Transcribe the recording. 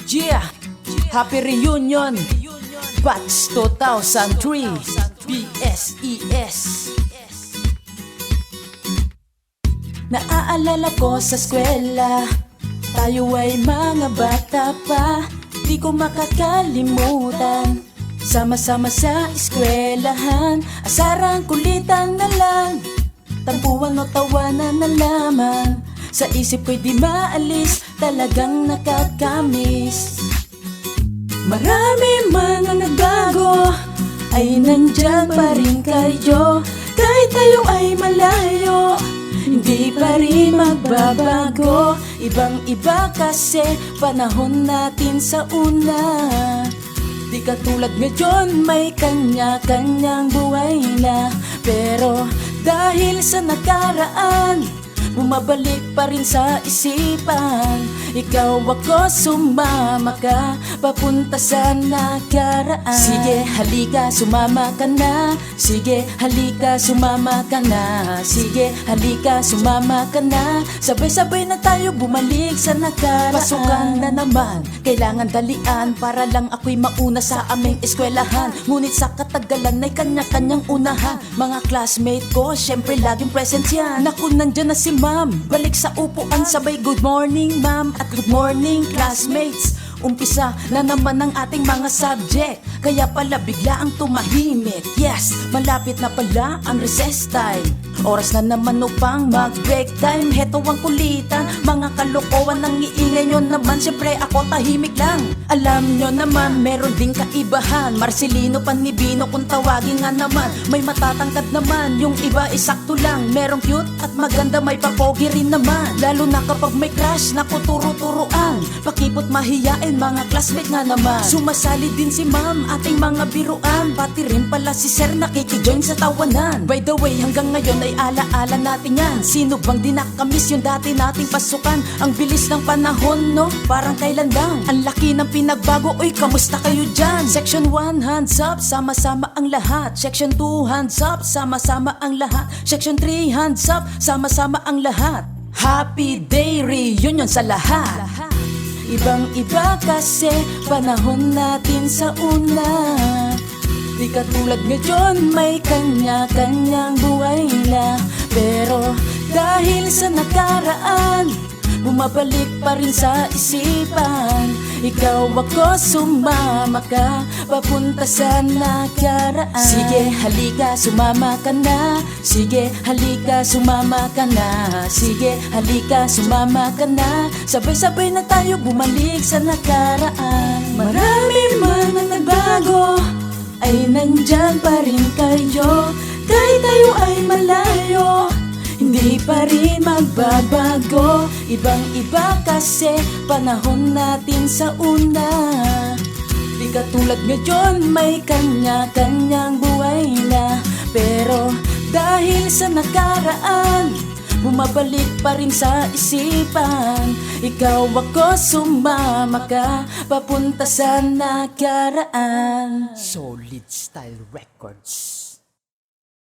Yeah! Happy reunion! Batch 2003 BSES. Naaalala ko sa eskwela, tayo ay mga bata pa. Di ko makakalimutan, sama-sama sa eskwelahan. Asarang kulitan na lang, tampuan o tawanan na lamang. Sa isip ko'y di maalis, talagang nakakamis. Marami man ang nagbago, ay nandyan pa rin kayo. Kahit tayo ay malayo, hindi pa rin magbabago. Ibang-iba kasi panahon natin sa una. Di katulad ngayon, may kanya-kanyang buhay na. Pero dahil sa nakaraan, bumabalik pa rin sa isipan. Ikaw ako, sumama ka, papunta sa nakaraan. Sige, halika, sumama ka na. Sige, halika, sumama ka na. Sige, halika, sumama ka na. Sabay-sabay na tayo bumalik sa nakaraan. Pasukan na naman, kailangan dalian, para lang ako'y mauna sa aming eskwelahan. Ngunit sa katagalan ay kanya-kanyang unahan. Mga classmate ko, syempre laging present yan. Naku, nandyan na si ma'am, balik sa upuan, sabay good morning ma'am at good morning classmates. Umpisa na naman ang ating mga subject, kaya pala bigla ang tumahimik. Yes, malapit na pala ang recess time. Oras na naman upang mag-break time. Heto ang kulitan, mga kalokohan ang iingay nyo naman. Siyempre ako tahimik lang. Alam nyo naman, meron ding kaibahan. Marcelino, Panibino kung tawagin nga naman. May matatangkad naman, yung iba isakto lang. Merong cute at maganda, may papogi rin naman. Lalo na kapag may crush, naku turo-turuan. Pakipot mahiyain, mga classmate nga naman. Sumasali din si ma'am, ating mga biruan. Pati rin pala si sir nakikijoin sa tawanan. By the way, hanggang ngayon ay alaala natin yan. Sino bang di nakamiss yung dati nating pasukan? Ang bilis ng panahon, no? Parang kailan lang. Ang laki ng pinagbago, oy kamusta kayo dyan? Section 1, hands up, sama-sama ang lahat. Section 2, hands up, sama-sama ang lahat. Section 3, hands up, sama-sama ang lahat. Happy day reunion sa lahat. Ibang-iba kasi panahon natin sa una. Di katulad ngayon, may kanya-kanyang buhay na. Pero dahil sa nakaraan, bumabalik pa rin sa isipan. Ikaw ako, sumama ka, papunta sa nakaraan. Sige, halika, sumama ka na. Sige, halika, sumama ka na. Sige, halika, sumama ka na. Sabay-sabay na tayo bumalik sa nakaraan. Marami man ang nagbago, ay nandyan pa rin kayo. Kahit tayo ay malayo, hindi pa rin magbabago. Ibang-iba kasi panahon natin sa una. Di katulad ngayon, may kanya-kanyang buhay na. Pero dahil sa nakaraan, bumabalik pa rin sa isipan. Ikaw ako, sumama ka, papunta sa nakaraan. Solid Style Records.